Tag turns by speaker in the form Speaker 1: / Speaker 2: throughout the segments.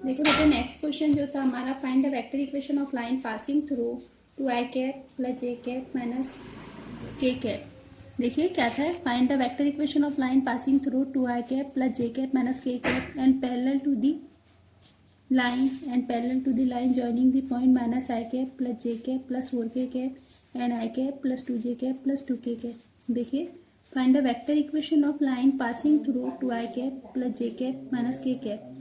Speaker 1: देखो बेटा next question जो था हमारा, find the vector equation of line passing through 2i cap plus j cap minus k cap. देखिए क्या था, find the vector equation of line passing through 2i cap plus j cap minus k cap and parallel to the line joining the point minus i cap plus j cap plus 4k cap and i cap plus 2j cap plus 2k cap. देखिए find the vector equation of line passing through 2i cap plus j cap minus k cap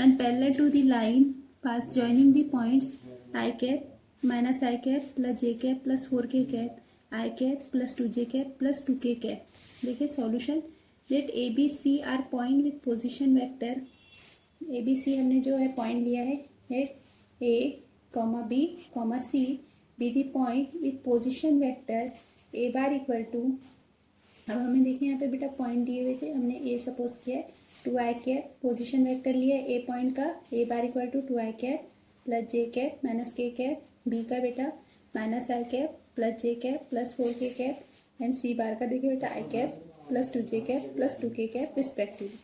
Speaker 1: and parallel to the line pass joining the points I cap minus I cap plus J cap plus 4k cap I cap plus 2J cap plus 2k cap। देखिए solution, let A B C are point with position vector. A B C हमने जो है point लिया है, let A comma B comma C be the point with position vector A bar equal to, अब हमें देखिए यहाँ पे बेटा पॉइंट दिए हुए थे, हमने ए सपोज किया है 2i कैप, पोजिशन वेक्टर लिया है ए पॉइंट का, A bar equal to 2i cap plus J cap minus K cap, B का बेटा minus I cap plus J cap plus 4k cap and C bar का देखिए बेटा I cap plus 2j cap plus 2k cap respectively.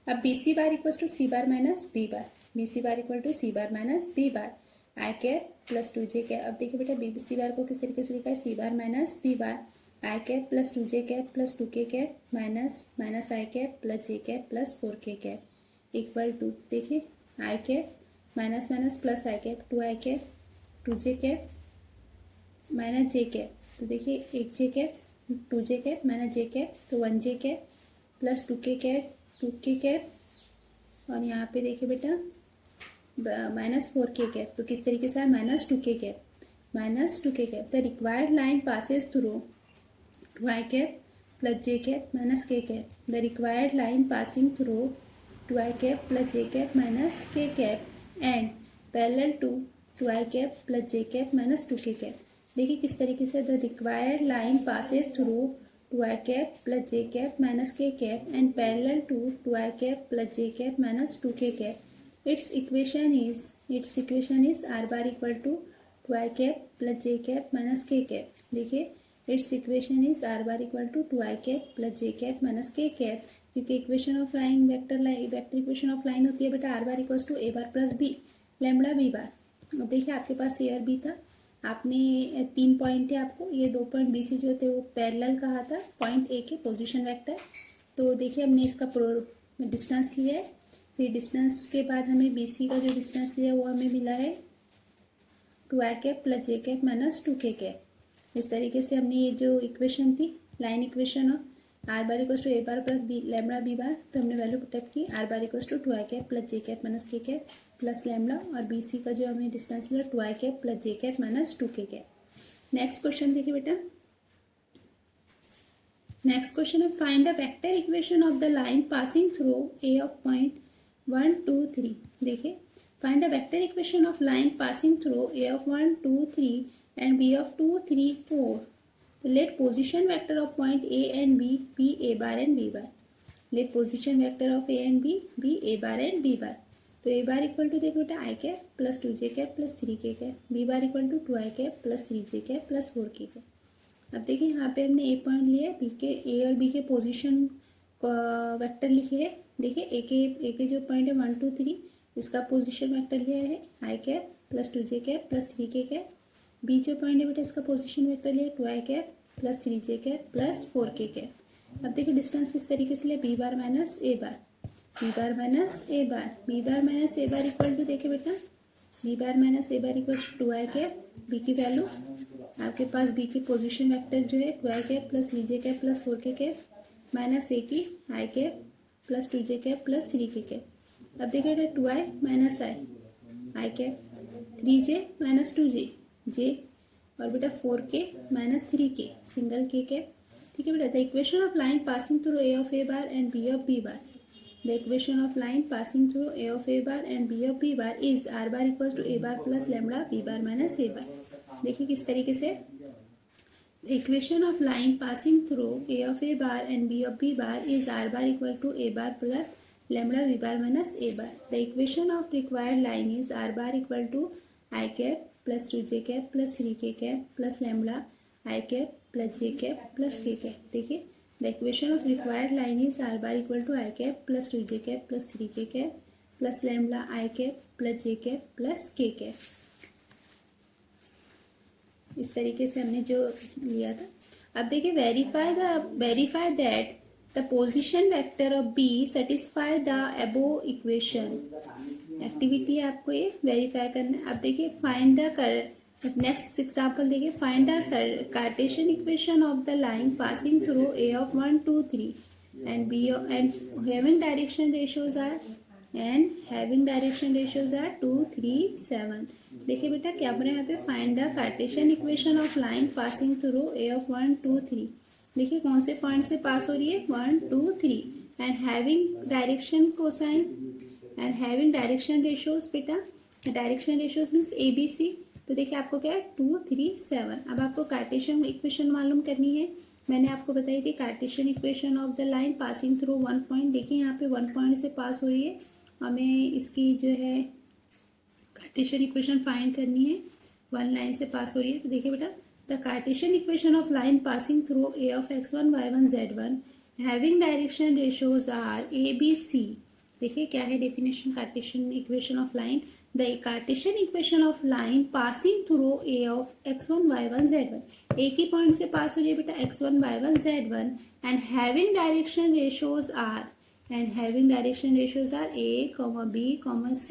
Speaker 1: अब B C bar equal to C bar minus B bar, B C bar equal to C bar minus B bar, I cap plus 2j cap. अब देखिए बेटा B C बार को किस तरीके से लिखा है, C bar minus B bar, I cap plus 2j cap plus 2k cap minus I cap plus J cap plus 4k cap equal to, देखिए I cap minus minus plus I cap 2i cap 2j cap minus J cap, तो देखिए 1j cap 2j cap minus J cap तो 1j cap plus 2k cap 2k cap और यहाँ पे देखिए बेटा minus 4k cap, तो किस तरीके से है minus 2k cap. The required line passes through 2i cap plus j cap minus k cap. The required line passing through 2i cap plus j cap minus k cap and parallel to 2i cap plus j cap minus 2k cap। देखिए किस तरीके से, the required line passes through 2i cap plus j cap minus k cap and parallel to 2i cap plus j cap minus 2k cap. Its equation is r bar equal to 2i cap plus j cap minus k cap। देखिए its equation is R bar equal to 2i cap plus J cap minus K cap, क्योंकि equation of line vector equation of line होती है बेटा R bar equal to A bar plus B lambda B bar. अब देखिए आपके पास ए और B था, आपने 3 पॉइंट थे, आपको ये 2 पॉइंट बी सी जो थे वो पैरेलल कहा था पॉइंट ए के पोजीशन वेक्टर। तो देखिए हमने इसका डिस्टेंस लिया है, फिर डिस्टेंस के बाद हमें बी सी का जो डिस्टेंस लिया वो हमें मिला है 2i cap plus J cap minus 2k cap. इस तरीके से हमने ये जो इक्वेशन थी line equation of R bar equal to A bar plus B lambda B bar, तो हमने वैल्यू पुटअप की R bar equal to 2i cap plus J cap minus K cap plus lambda और B C का जो हमें distance लिया 2i cap plus J cap minus 2k cap. Next question देखिए बेटा, नेक्स्ट क्वेश्चन है find the vector equation of the line passing through A of point 1 2 3। देखिए find the vector equation of line passing through A of 1 2 3 and b of 2 3 4. So let position vector of point a and b be a bar and b bar. Let position vector of a and b be a bar and b bar. तो a bar equal to देखो बेटा i cap plus 2j cap plus 3k cap, b bar equal to 2i cap plus 3j cap plus 4k cap. अब देखिए यहाँ पे हमने a point लिया है, b के a और b के पोजीशन वेक्टर लिखे हैं। देखिए a के जो पॉइंट है 1 2 3 इसका पोजीशन वेक्टर लिया है i cap plus 2j cap plus 3k cap, B जो पॉइंट है बेटा इसका पोजीशन वेक्टर लिया 2i cap plus 3j cap plus 4k cap. अब देखिए डिस्टेंस किस तरीके से लिया, B bar minus A bar, B bar minus A bar, B bar minus A bar equal to देखिए बेटा B bar minus A bar equal to 2i cap, B की value आपके पास बी की पोजीशन वेक्टर जो है 2i cap plus 3j cap plus 4k cap minus A की I cap plus 2j cap plus 3k cap. अब देखिए बेटा 2i minus I cap 3j minus 2j J और बेटा 4k minus 3k single k cap. ठीक है बेटा, the equation of line passing through A of A bar and B of B bar, the equation of line passing through A of A bar and B of B bar is R bar equal to A bar plus lambda B bar minus A bar. देखिए किस तरीके से, the equation of line passing through A of A bar and B of B bar is R bar equal to A bar plus lambda B bar minus A bar. The equation of required line is R bar equal to I cap plus 2j cap plus 3k cap plus lambda I cap plus J cap plus k cap. देखिए the equation of required line is R bar equal to I cap plus 2j cap plus 3k cap plus lambda I cap plus J cap plus K cap. इस तरीके से हमने जो लिया था। अब देखिए verify that the position vector of B satisfy the above equation. Activity है आपको ये वेरीफाई करना है। अब देखिए फाइंड द नेक्स्ट एग्जांपल देखिए, find the Cartesian equation of the line passing through A of 1 2 3 and b and having direction ratios are 2 3 7। देखिए बेटा क्या बोल रहे हैं यहाँ पे, find the Cartesian equation of line passing through A of 1 2 3। देखिए कौन से पॉइंट से पास हो रही है, 1 2 3 and having direction cosine and having direction ratios. बेटा डायरेक्शन रेशियोज मीन्स ABC। तो देखिए आपको क्या है 2 3 7। अब आपको कार्टेशियन इक्वेशन मालूम करनी है। मैंने आपको बताई थी Cartesian equation of the line passing through 1 point. देखिए यहाँ पे 1 पॉइंट से पास हो रही है, हमें इसकी जो है कार्टेशियन इक्वेशन फाइंड करनी है। 1 लाइन से पास हो रही है। तो देखिए बेटा the Cartesian equation of line passing through A of x1 y1 z1 having direction ratios are ABC। देखिए क्या है definition Cartesian equation of line, the Cartesian equation of line passing through A of x1 y1 z1। एक ही point से पास हो रही है बेटा x1 y1 z1 and having direction ratios are a, b, c।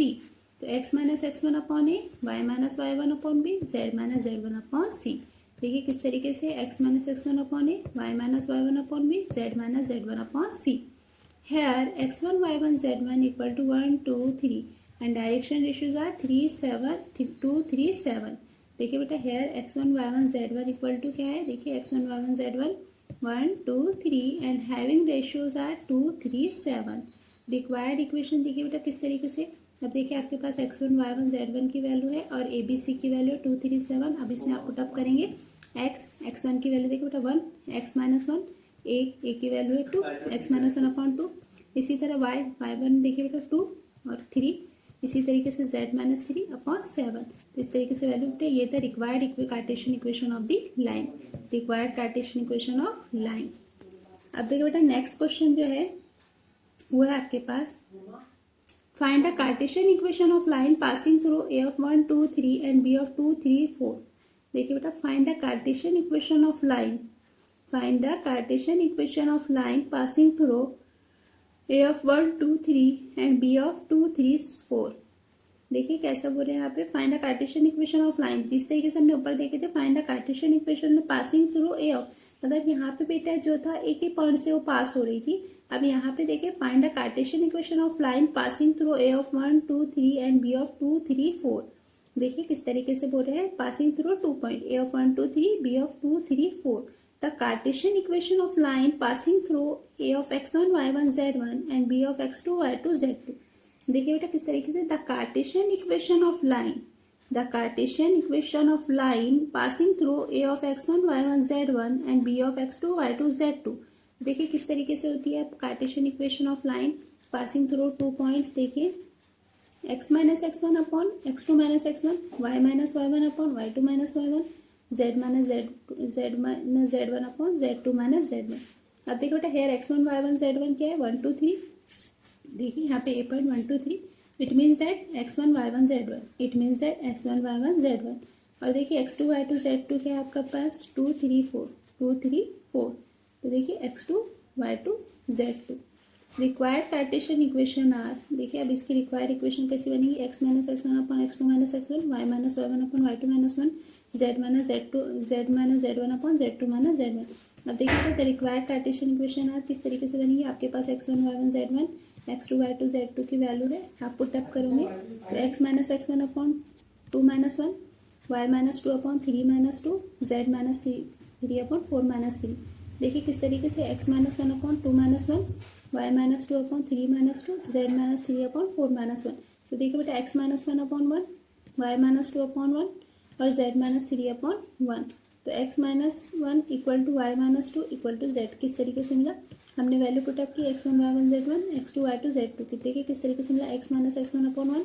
Speaker 1: तो x minus x1 upon A, y minus y1 upon B, z minus z1 upon C. देखिए किस तरीके से x minus x1 upon A, y minus y1 upon B, z minus z1 upon C. Here x1 y1 z1 equal to 1 2 3 and direction ratios are 3 7 2 3 7। देखिए बेटा here x1 y1 z1 equal to क्या है, देखिए x1 y1 z1 1 2 3 and having ratios are 2 3 7। Required equation देखिए बेटा किस तरीके से। अब देखिए आपके पास x1 y1 z1 की वैल्यू है और ABC की वैल्यू 2 3 7। अब इसमें आप पुटअप करेंगे x1 की वैल्यू देखिए बेटा 1 x माइनस 1 ए की वैल्यू है 2 x माइनस 1 अपॉन 2। इसी तरह y1 देखिए बेटा 2 और 3। इसी तरीके से z माइनस 3 अपॉन 7। तो इस तरीके से वैल्यू बेटा ये था required Cartesian equation of the line, required Cartesian equation of line. अब देखिए बेटा नेक्स्ट क्वेश्चन जो है वो है आपके पास, find the Cartesian equation of line passing through A of 1 2 3 and B of 2 3 4। देखिए बेटा find the Cartesian equation of line, find the Cartesian equation of line passing through a of 1 2 3 and b of 2 3 4। देखिए कैसा बोल रहे हैं यहाँ पे, find the Cartesian equation of line. जिस तरीके से हमने ऊपर देखे थे फाइंड द कार्टेशियन इक्वेशन में पासिंग थ्रू ए ऑफ, मतलब यहाँ पे बेटा जो था एक ही पॉइंट से वो पास हो रही थी। अब यहाँ पे देखिए find the Cartesian equation of line passing through A of 1 2 3 and B of 2 3 4। देखिए किस तरीके से बोल रहे हैं, passing through 2 point A of 1 2 3 B of 2 3 4। The Cartesian equation of line passing through a of x1 y1 z1 and b of x2 y2 z2। देखिए बेटा किस तरीके से, the Cartesian equation of line passing through a of x1 y1 z1 and b of x2 y2 z2। देखिए किस तरीके से होती है Cartesian equation of line passing through 2 points. देखिए x minus x1 upon x2 minus x1, y minus y1 upon y2 minus y1, z minus z1 upon z2 minus z1। अब देखो बेटा हेयर x1 y1 z1 क्या है 1 2 3। देखिए यहाँ पे a point 1 2 3, it means that x1 y1 z1, it means that x1 y1 z1। और देखिए x2 y2 z2 क्या है आपका पास 2 3 4 2 3 4। तो देखिए x2 y2 z2। Required Cartesian equation are, देखिए अब इसकी रिक्वायर्ड इक्वेशन कैसी बनेगी, x minus x1 upon x2 minus x1, y minus y1 upon y2 minus 1, z minus z1 upon z2 minus z1। अब देखिए the required Cartesian equation are किस तरीके से बनेगी, आपके पास x1 y1 z1 x2 y2 z2 की value है, आप पुटअप करोगे तो x minus x1 upon 2 minus 1, y minus 2 upon 3 minus 2, z minus 3 upon 4 minus 3। देखिए किस तरीके से x minus 1 upon 2 minus 1, y minus 2 upon 3 minus 2, z minus 3 upon 4 minus 1। तो देखिए बेटा x minus 1 upon 1, y minus 2 upon 1 और z minus 3 upon 1। तो x minus 1 equal to y minus 2 equal to z। किस तरीके से मिला, हमने वैल्यू पुटअप की x1 y1 z1 x2 y2 z2 की। देखिए किस तरीके से मिला, x minus x1 upon 1,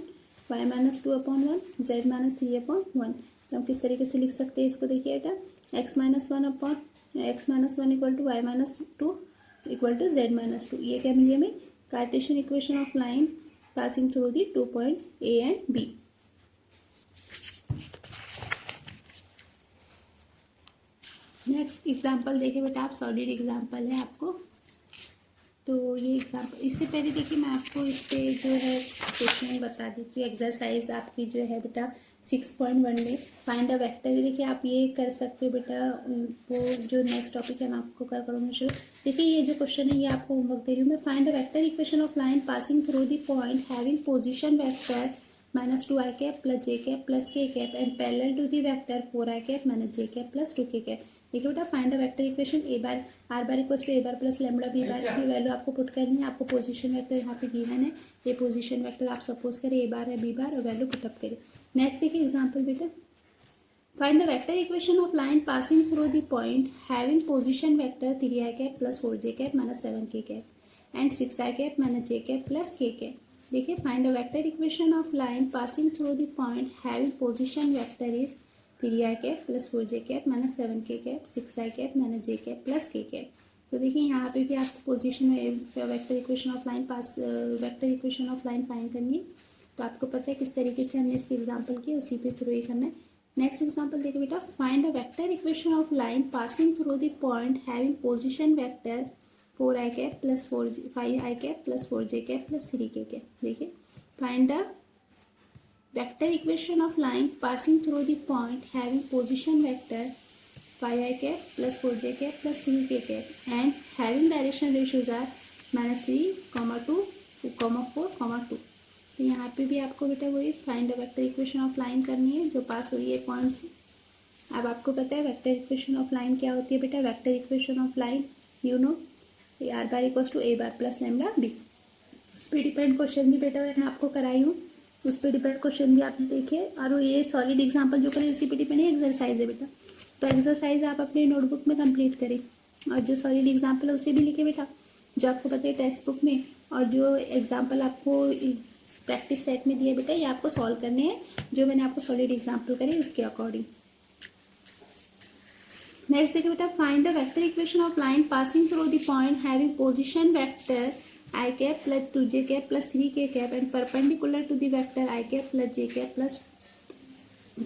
Speaker 1: y minus 2 upon 1, z minus 3 upon 1। तो हम किस तरीके से लिख सकते हैं इसको, देखिए बेटा x minus 1 upon x minus 1 equal to y minus 2 equal to z minus 2। ये क्या मिली हमें, Cartesian equation of line passing through the 2 points A and B. Next example देखिए बेटा, आप सॉलिड एग्जाम्पल है आपको, तो ये एग्जाम्पल, इससे पहले देखिए मैं आपको इस पे जो है क्वेश्चन बता देती हूँ। एक्सरसाइज आपकी जो है बेटा 6.1 में फाइंड अ वेक्टर, देखिए आप ये कर सकते हो बेटा। वो जो नेक्स्ट टॉपिक है मैं आपको कर करूँगी शुरू। देखिए ये जो क्वेश्चन है ये आपको होमवर्क दे रही हूँ मैं। Find a vector equation of line passing through the point having position vector -2i cap plus j cap plus k cap and parallel to the vector 4i cap minus j cap plus 2k cap. देखिए बेटा find the vector equation A bar R bar equals to A bar plus lambda B bar की value आपको put करनी है। आपको position vector यहाँ पे given है, ये पोजीशन वेक्टर आप सपोज करें ए बार है बी बार और वैल्यू पुटअप करें। नेक्स्ट देखिए एग्जांपल बेटा, find the vector equation of line passing through the point having position vector 3i cap plus 4j cap minus 7k cap and 6i cap minus j cap plus k cap. देखिए find the vector equation of line passing through the point having position vector is 3i cap plus 4j cap minus 7k cap 6i cap minus j cap plus k cap. तो देखिए यहाँ पे भी आपको position में vector equation of line vector equation of line find करनी है। तो आपको पता है किस तरीके से हमने इसके एग्जांपल किया, उसी पे थ्रू ही करना है। नेक्स्ट एग्जांपल देखिए बेटा, find the vector equation of line passing through the point having position vector 4i cap plus 5i cap plus 4j cap plus 3k cap. देखिए find the vector equation of line passing through the point having position vector 5i cap plus 4j cap plus 3k cap and having direction ratios are -3, 2, 4, 2। तो यहाँ पे भी आपको बेटा वही find the vector equation of line करनी है जो पास हो रही है पॉइंट से। अब आपको पता है वेक्टर इक्वेशन ऑफ लाइन क्या होती है बेटा। Vector equation of line you know R bar equals to A bar plus lambda B. इस पर डिपेंड क्वेश्चन भी बेटा मैंने आपको कराई हूँ, उस पर डिपेंड क्वेश्चन भी आपने देखे। और ये सॉलिड एग्जांपल जो करें इसी पे डिपेंड है, एक्सरसाइज है बेटा। तो एक्सरसाइज आप अपने नोटबुक में कंप्लीट करें और जो सॉलिड एग्जांपल है उसे भी लिखे बेटा, जो आपको पता है टेक्स्ट बुक में। और जो एग्जांपल आपको प्रैक्टिस सेट में दिया बेटा ये आपको सॉल्व करने हैं, जो मैंने आपको सॉलिड एग्जांपल करे उसके अकॉर्डिंग। नेक्स्ट देखिए बेटा, find the vector equation of line passing through the point having position vector i cap plus 2j cap plus 3k cap and perpendicular to the vector i cap plus j cap plus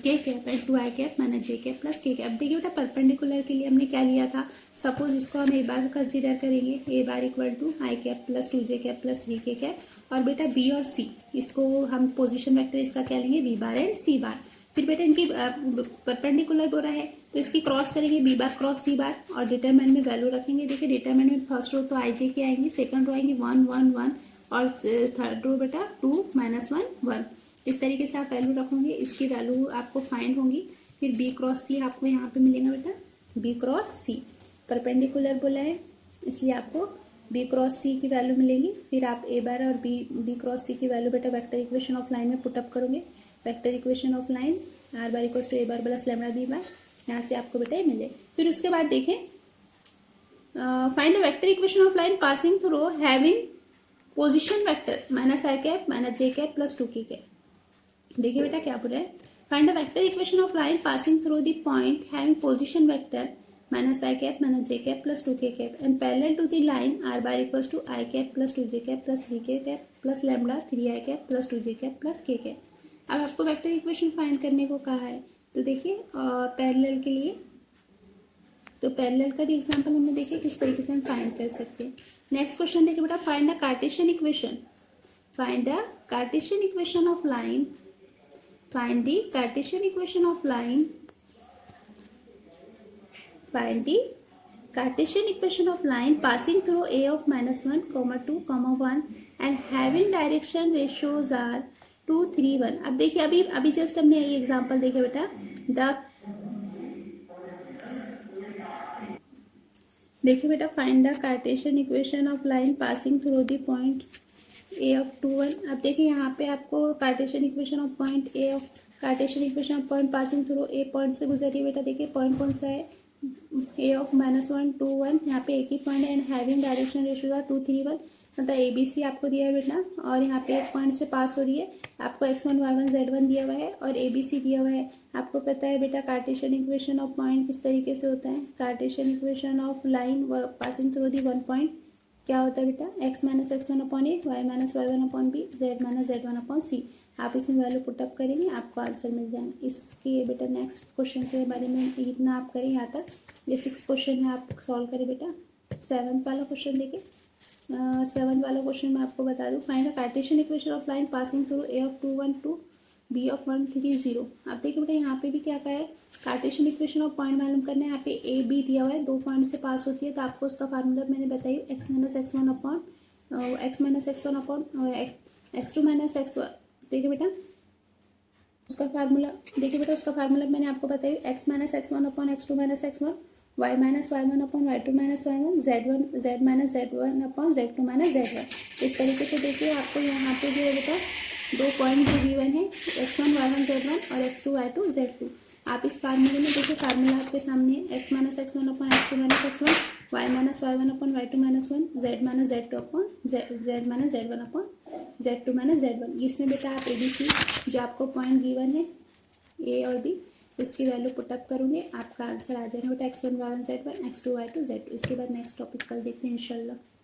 Speaker 1: k cap and 2i cap minus j cap plus k cap। अब देखिए बेटा perpendicular के लिए हमने क्या लिया था, suppose इसको हम ए बार कंसीडर करेंगे, A bar equal to I cap plus 2j cap plus 3k cap और बेटा बी और सी इसको हम पोजीशन वेक्टर इसका क्या लेंगे बी बार एंड सी बार। फिर बेटा इनकी परपेंडिकुलर हो रहा है तो इसकी क्रॉस करेंगे बी बार क्रॉस सी बार और डिटरमिनेंट में वैल्यू रखेंगे। देखिए डिटरमिनेंट में फर्स्ट रो तो आई जे के आएंगी, सेकंड रो आएंगी 1 1 1 और थर्ड रो बेटा 2 -1 1। इस तरीके से आप वैल्यू रखोगे, इसकी वैल्यू आपको फाइंड होंगी। फिर बी क्रॉस सी आपको यहाँ पे मिलेगा बेटा, बी क्रॉस सी परपेंडिकुलर बोला है इसलिए आपको बी क्रॉस सी की वैल्यू मिलेगी। फिर आप ए बार और बी क्रॉस सी की वैल्यू बेटा वेक्टर इक्वेशन ऑफ लाइन में पुटअप करोगे। Vector equation of line R bar equals to A bar plus lambda B bar, यहाँ से आपको बेटा ये मिले। फिर उसके बाद देखें find the vector equation of line passing through having position vector -i cap minus j cap plus 2k cap. देखिए बेटा क्या बोल रहा है, find the vector equation of line passing through the point having position vector -i cap minus j cap plus 2k cap and parallel to the line r bar equals to i cap plus 2j cap plus 3k cap plus lambda 3i cap plus 2j cap plus k cap. अब आपको vector equation find करने को कहा है, तो देखिए parallel के लिए तो पैरेलल का भी एग्जांपल हमने देखे किस तरीके से हम फाइंड कर सकते हैं। नेक्स्ट क्वेश्चन देखिए बेटा, find the Cartesian equation, find the Cartesian equation of line, find the Cartesian equation of line, find the Cartesian equation of line passing through a of -1, 2, 1 and having direction ratios are 2, 3, 1। अब देखिए अभी just हमने ये example देखे बेटा, देखिए बेटा find the Cartesian equation of line passing through the point a of 2, 1। अब देखिए यहाँ पे आपको Cartesian equation of point a of Cartesian equation of point passing through a point से गुजर रही है बेटा। देखिए पॉइंट कौन सा है, a of -1, 2, 1, यहाँ पे एक ही पॉइंट है एंड हैविंग डायरेक्शन रेशियो 2, 3, 1 मतलब ABC आपको दिया है बेटा और यहाँ पे एक पॉइंट से पास हो रही है। आपको x1, y1, z1 दिया हुआ है और ABC दिया हुआ है। आपको पता है बेटा कार्टेशियन इक्वेशन ऑफ पॉइंट किस तरीके से होता है, Cartesian equation of line passing through the 1 point क्या होता है बेटा, x minus x one upon A, Y minus Y one upon B, Z minus Z one upon C. आप इसमें वैल्यू पुटअप करेंगे, आपको आंसर मिल जाएंगे। इसके बेटा नेक्स्ट क्वेश्चन के बारे में इतना आप करें यहाँ तक। ये 6 क्वेश्चन है, आप सॉल्व करें बेटा। 7th वाला क्वेश्चन देखिए। 7th वाला क्वेश्चन मैं आपको बता दूँ, find the Cartesian equation of line passing through A of 2 1 2 B of 1 3 0। अब देखिए बेटा यहाँ पे भी क्या कहा है, कार्टेशियन इक्वेशन ऑफ पॉइंट मालूम करना है। यहाँ पे ए बी दिया हुआ है, 2 पॉइंट से पास होती है, तो आपको उसका फार्मूला मैंने बताई, x minus x one upon x minus x one upon x two minus x one. देखिए बेटा उसका फार्मूला, देखिए बेटा उसका फार्मूला मैंने आपको बताई, x minus x one upon x two minus x one, Y minus Y one upon Y two minus Y one, Z minus Z one upon Z two minus Z one. इस तरीके से देखिए आपको यहाँ पे जो है बेटा 2 पॉइंट जो गिवन है, X one Y one Z one और X two Y two Z two. आप इस फार्मूले में देखिए, फार्मूला आपके सामने है, X minus x one upon x two minus x one, Y minus Y one upon Y two minus one, Z minus Z two upon Z minus Z one upon Z two minus Z one. इसमें बेटा आप ए B सी जो आपको point given है ए और B, इसकी value put up करोगे, आपका आंसर आ जाएगा बेटा x one Y one Z one, x two Y two Z two. इसके बाद नेक्स्ट टॉपिक कल देखते हैं इंशाल्लाह।